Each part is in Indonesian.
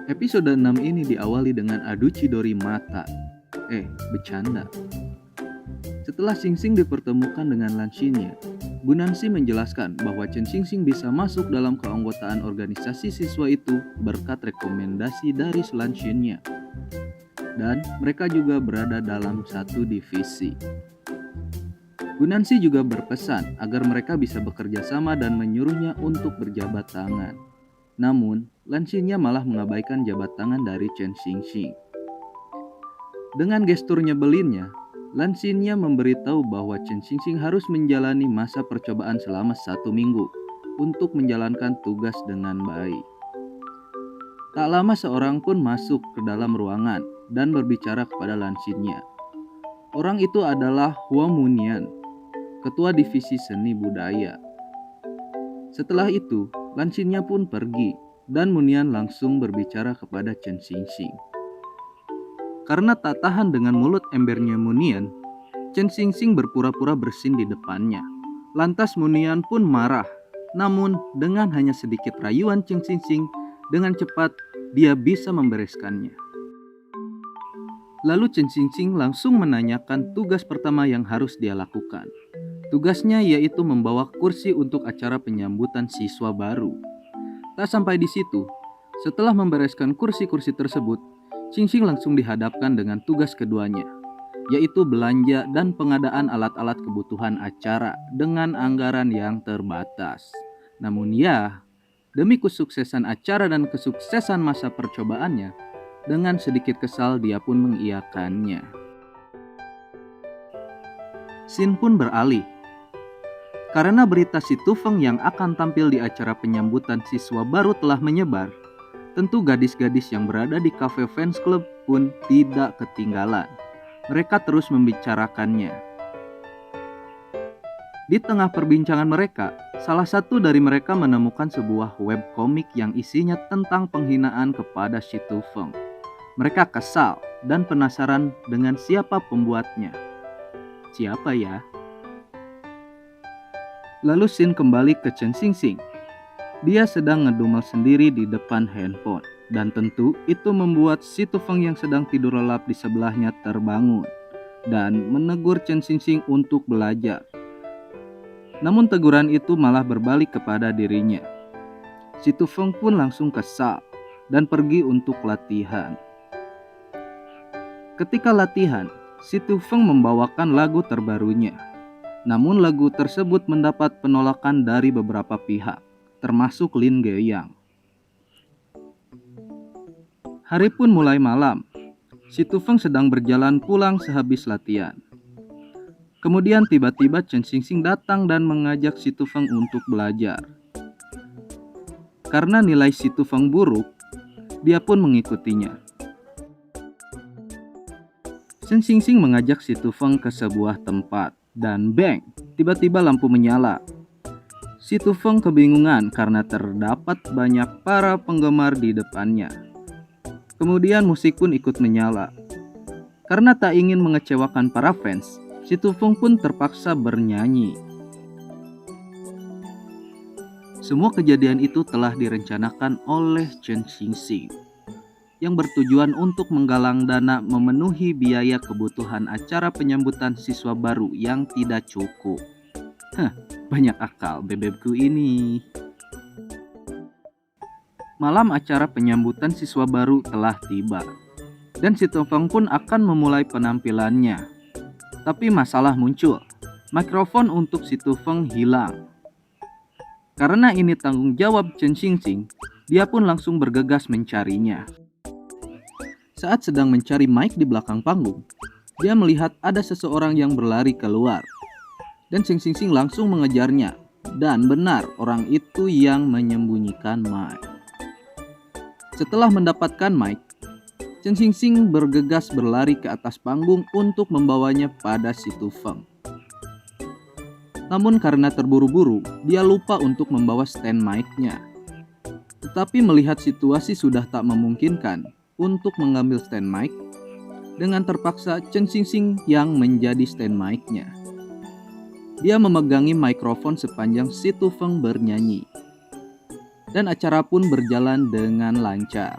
Episode 6 ini diawali dengan adu Chidori mata. Bercanda. Setelah Xingxing dipertemukan dengan Lan Xinye, Bu Nancy menjelaskan bahwa Chen Xingxing bisa masuk dalam keanggotaan organisasi siswa itu berkat rekomendasi dari Lan Xinye. Dan mereka juga berada dalam satu divisi. Bu Nancy juga berpesan agar mereka bisa bekerja sama dan menyuruhnya untuk berjabat tangan. Namun, Lan Xinye malah mengabaikan jabat tangan dari Chen Xingxing. Dengan gestur nyebelinnya, Lan Xinye memberitahu bahwa Chen Xingxing harus menjalani masa percobaan selama 1 minggu untuk menjalankan tugas dengan baik. Tak lama seorang pun masuk ke dalam ruangan dan berbicara kepada Lan Xinye. Orang itu adalah Hua Munian, ketua divisi seni budaya. Setelah itu, Lan Xinye pun pergi dan Munian langsung berbicara kepada Chen Xingxing. Karena tak tahan dengan mulut embernya Munian, Chen Xingxing berpura-pura bersin di depannya. Lantas Munian pun marah, namun dengan hanya sedikit rayuan Chen Xingxing, dengan cepat dia bisa membereskannya. Lalu Chen Xingxing langsung menanyakan tugas pertama yang harus dia lakukan. Tugasnya yaitu membawa kursi untuk acara penyambutan siswa baru. Tak sampai di situ, setelah membereskan kursi-kursi tersebut, Xingxing langsung dihadapkan dengan tugas keduanya, yaitu belanja dan pengadaan alat-alat kebutuhan acara dengan anggaran yang terbatas. Namun ya, demi kesuksesan acara dan kesuksesan masa percobaannya, dengan sedikit kesal dia pun mengiyakannya. Scene pun beralih. Karena berita si Tufeng yang akan tampil di acara penyambutan siswa baru telah menyebar, tentu gadis-gadis yang berada di cafe fans club pun tidak ketinggalan. Mereka terus membicarakannya. Di tengah perbincangan mereka, salah satu dari mereka menemukan sebuah webkomik yang isinya tentang penghinaan kepada si Tufeng. Mereka kesal dan penasaran dengan siapa pembuatnya. Siapa ya? Lalu Xin kembali ke Chen Xingxing. Dia sedang ngedumel sendiri di depan handphone. Dan tentu itu membuat si Tufeng yang sedang tidur lelap di sebelahnya terbangun dan menegur Chen Xingxing untuk belajar. Namun teguran itu malah berbalik kepada dirinya. Si Tufeng pun langsung kesal dan pergi untuk latihan. Ketika latihan, si Tufeng membawakan lagu terbarunya. Namun lagu tersebut mendapat penolakan dari beberapa pihak, termasuk Lin Guiyang. Hari pun mulai malam. Si Tufeng sedang berjalan pulang sehabis latihan. Kemudian tiba-tiba Chen Xingxing datang dan mengajak si Tufeng untuk belajar. Karena nilai si Tufeng buruk, dia pun mengikutinya. Chen Xingxing mengajak si Tufeng ke sebuah tempat. Dan bang, tiba-tiba lampu menyala. Si Tufeng kebingungan karena terdapat banyak para penggemar di depannya. Kemudian musik pun ikut menyala. Karena tak ingin mengecewakan para fans, si Tufeng pun terpaksa bernyanyi. Semua kejadian itu telah direncanakan oleh Chen Xingxing, yang bertujuan untuk menggalang dana memenuhi biaya kebutuhan acara penyambutan siswa baru yang tidak cukup. Banyak akal bebekku ini. Malam acara penyambutan siswa baru telah tiba, dan si Tufeng pun akan memulai penampilannya. Tapi masalah muncul, mikrofon untuk si Tufeng hilang. Karena ini tanggung jawab Chen Xingxing, dia pun langsung bergegas mencarinya. Saat sedang mencari mic di belakang panggung, dia melihat ada seseorang yang berlari keluar. Dan Chen Xingxing langsung mengejarnya. Dan benar, orang itu yang menyembunyikan mic. Setelah mendapatkan mic, Chen Xingxing bergegas berlari ke atas panggung untuk membawanya pada si Tufeng. Namun karena terburu-buru, dia lupa untuk membawa stand mic-nya. Tetapi melihat situasi sudah tak memungkinkan untuk mengambil stand mic, dengan terpaksa Chen Xingxing yang menjadi stand mic-nya. Dia memegangi mikrofon sepanjang si Tufeng bernyanyi. Dan acara pun berjalan dengan lancar.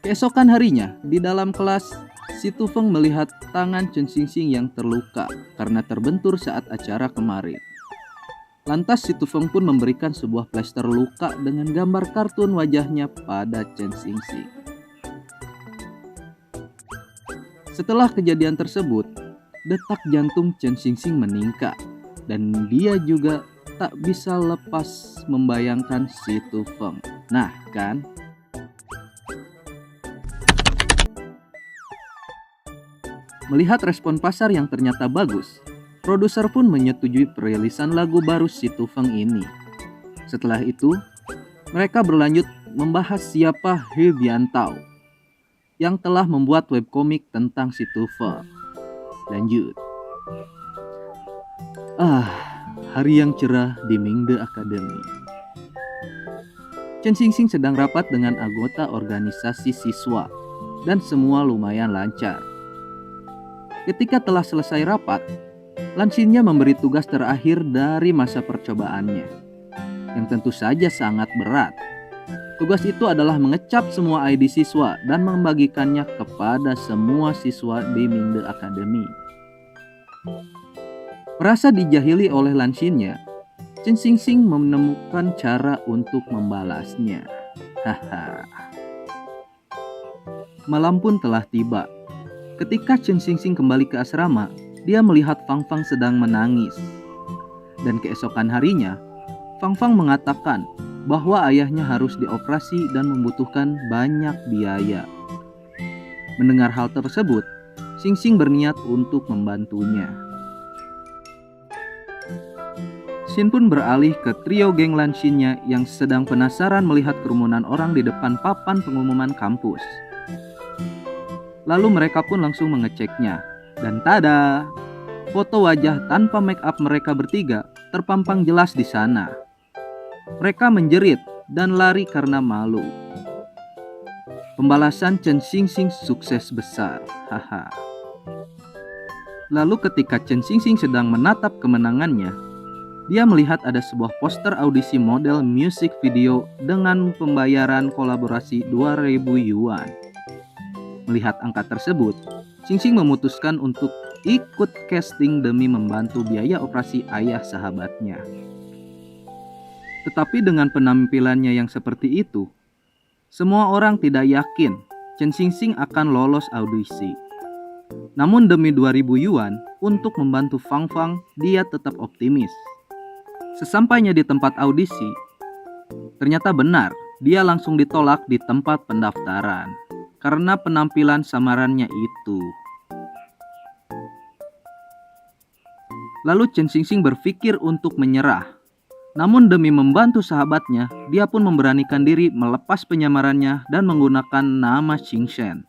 Keesokan harinya, di dalam kelas, si Tufeng melihat tangan Chen Xingxing yang terluka karena terbentur saat acara kemarin. Lantas si Tufeng pun memberikan sebuah plester luka dengan gambar kartun wajahnya pada Chen Xingxing. Setelah kejadian tersebut, detak jantung Chen Xingxing meningkat dan dia juga tak bisa lepas membayangkan si Tufeng. Nah kan? Melihat respon pasar yang ternyata bagus, produser pun menyetujui perilisan lagu baru si Tufeng ini. Setelah itu, mereka berlanjut membahas siapa He Biantao yang telah membuat webkomik tentang si Tufeng. Lanjut. Hari yang cerah di Mingde Academy. Chen Xingxing sedang rapat dengan anggota organisasi siswa dan semua lumayan lancar. Ketika telah selesai rapat, Lanxinnya memberi tugas terakhir dari masa percobaannya, yang tentu saja sangat berat. Tugas itu adalah mengecap semua ID siswa dan membagikannya kepada semua siswa di Mingde Academy. Merasa dijahili oleh Lanxinnya, Chen Xingxing menemukan cara untuk membalasnya. Malam pun telah tiba. Ketika Chen Xingxing kembali ke asrama, dia melihat Fang Fang sedang menangis. Dan keesokan harinya, Fang Fang mengatakan bahwa ayahnya harus dioperasi dan membutuhkan banyak biaya. Mendengar hal tersebut, Xingxing berniat untuk membantunya. Xin pun beralih ke trio geng Lanxinnya yang sedang penasaran melihat kerumunan orang di depan papan pengumuman kampus. Lalu mereka pun langsung mengeceknya. Dan tada! Foto wajah tanpa make up mereka bertiga terpampang jelas di sana. Mereka menjerit dan lari karena malu. Pembalasan Chen Xingxing sukses besar. Lalu ketika Chen Xingxing sedang menatap kemenangannya, dia melihat ada sebuah poster audisi model music video dengan pembayaran kolaborasi 2.000 yuan. Melihat angka tersebut, Xingxing memutuskan untuk ikut casting demi membantu biaya operasi ayah sahabatnya. Tetapi dengan penampilannya yang seperti itu, semua orang tidak yakin Chen Xingxing akan lolos audisi. Namun demi 2.000 yuan untuk membantu Fang Fang, dia tetap optimis. Sesampainya di tempat audisi, ternyata benar, dia langsung ditolak di tempat pendaftaran karena penampilan samarannya itu. Lalu Chen Xingxing berpikir untuk menyerah. Namun demi membantu sahabatnya, dia pun memberanikan diri melepas penyamarannya dan menggunakan nama Xingchen.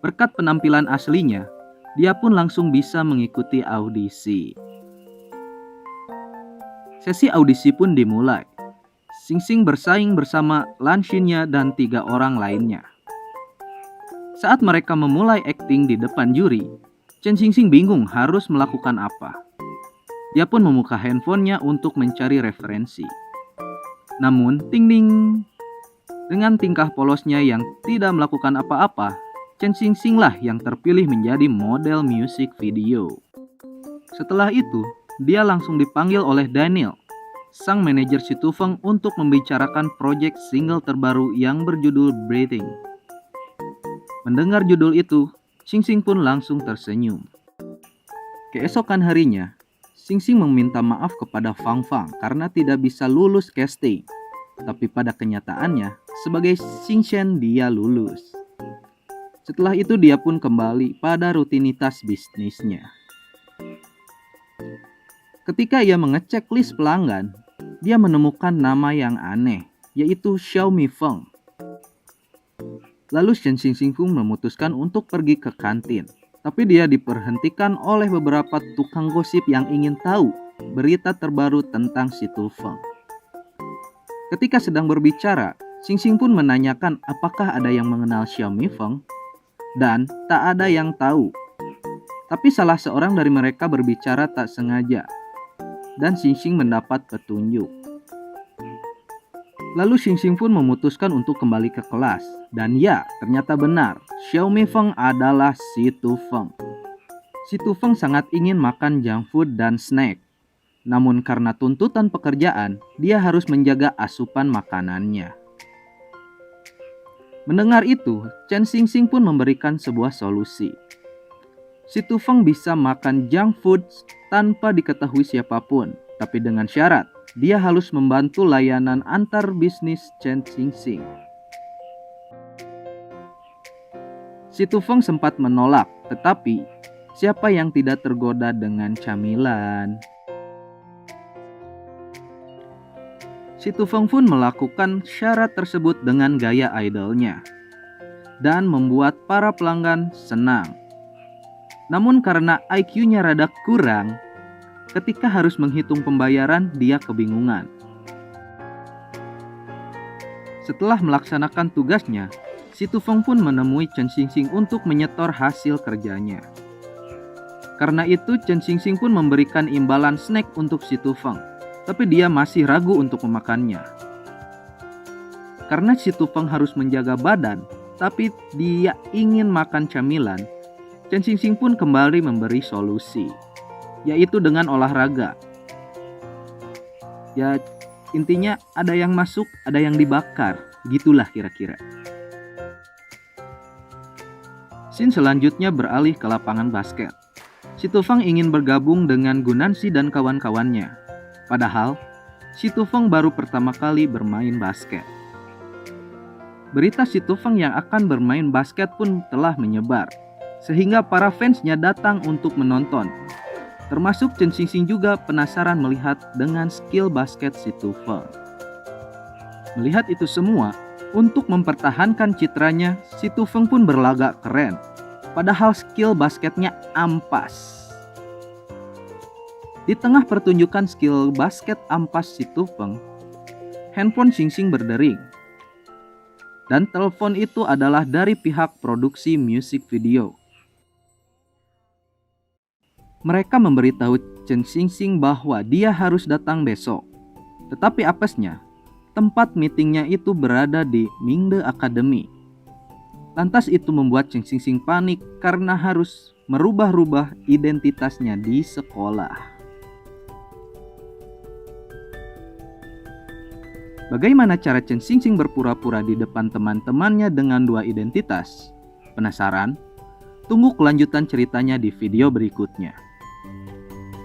Berkat penampilan aslinya, dia pun langsung bisa mengikuti audisi. Sesi audisi pun dimulai. Xingxing bersaing bersama Lanxinnya dan 3 orang lainnya. Saat mereka memulai akting di depan juri, Chen Xingxing bingung harus melakukan apa. Dia pun membuka handphonenya untuk mencari referensi. Namun, ting ding, dengan tingkah polosnya yang tidak melakukan apa-apa, Chen Xingxing lah yang terpilih menjadi model music video. Setelah itu, dia langsung dipanggil oleh Daniel, sang manajer si Tufeng, untuk membicarakan proyek single terbaru yang berjudul Breathing. Mendengar judul itu, Xingxing pun langsung tersenyum. Keesokan harinya, Xingxing meminta maaf kepada Fang Fang karena tidak bisa lulus casting. Tapi pada kenyataannya, sebagai Xingchen dia lulus. Setelah itu dia pun kembali pada rutinitas bisnisnya. Ketika ia mengecek list pelanggan, dia menemukan nama yang aneh, yaitu Xiaomi Feng. Lalu Chen Xingxing pun memutuskan untuk pergi ke kantin. Tapi dia diperhentikan oleh beberapa tukang gosip yang ingin tahu berita terbaru tentang si Tufeng. Ketika sedang berbicara, Xingxing pun menanyakan apakah ada yang mengenal Xiaomi Feng, dan tak ada yang tahu. Tapi salah seorang dari mereka berbicara tak sengaja, dan Xingxing mendapat petunjuk. Lalu Xingxing pun memutuskan untuk kembali ke kelas. Dan ya, ternyata benar, Xiao Meifeng adalah si Tufeng. Si Tufeng sangat ingin makan junk food dan snack. Namun karena tuntutan pekerjaan, dia harus menjaga asupan makanannya. Mendengar itu, Chen Xingxing pun memberikan sebuah solusi. Si Tufeng bisa makan junk food tanpa diketahui siapapun, tapi dengan syarat dia harus membantu layanan antar bisnis Chen Xingxing. Si Tufeng sempat menolak, tetapi siapa yang tidak tergoda dengan camilan? Si Tufeng pun melakukan syarat tersebut dengan gaya idolnya dan membuat para pelanggan senang. Namun karena IQ-nya rada kurang, ketika harus menghitung pembayaran, dia kebingungan. Setelah melaksanakan tugasnya, si Tufeng pun menemui Chen Xingxing untuk menyetor hasil kerjanya. Karena itu, Chen Xingxing pun memberikan imbalan snack untuk si Tufeng, tapi dia masih ragu untuk memakannya. Karena si Tufeng harus menjaga badan, tapi dia ingin makan camilan, Chen Xingxing pun kembali memberi solusi, yaitu dengan olahraga. Ya, intinya ada yang masuk, ada yang dibakar, gitulah kira-kira. Scene selanjutnya beralih ke lapangan basket. Si Tufeng ingin bergabung dengan Gunansi dan kawan-kawannya. Padahal, si Tufeng baru pertama kali bermain basket. Berita si Tufeng yang akan bermain basket pun telah menyebar, sehingga para fansnya datang untuk menonton. Termasuk Chen Xingxing juga penasaran melihat dengan skill basket si Tufeng. Melihat itu semua, untuk mempertahankan citranya, si Tufeng pun berlagak keren. Padahal skill basketnya ampas. Di tengah pertunjukan skill basket ampas si Tufeng, handphone Xingxing berdering. Dan telepon itu adalah dari pihak produksi musik video. Mereka memberitahu Chen Xingxing bahwa dia harus datang besok. Tetapi apesnya, tempat meetingnya itu berada di Mingde Academy. Lantas itu membuat Chen Xingxing panik karena harus merubah-rubah identitasnya di sekolah. Bagaimana cara Chen Xingxing berpura-pura di depan teman-temannya dengan dua identitas? Penasaran? Tunggu kelanjutan ceritanya di video berikutnya.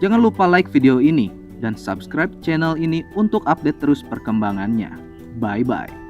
Jangan lupa like video ini dan subscribe channel ini untuk update terus perkembangannya. Bye-bye.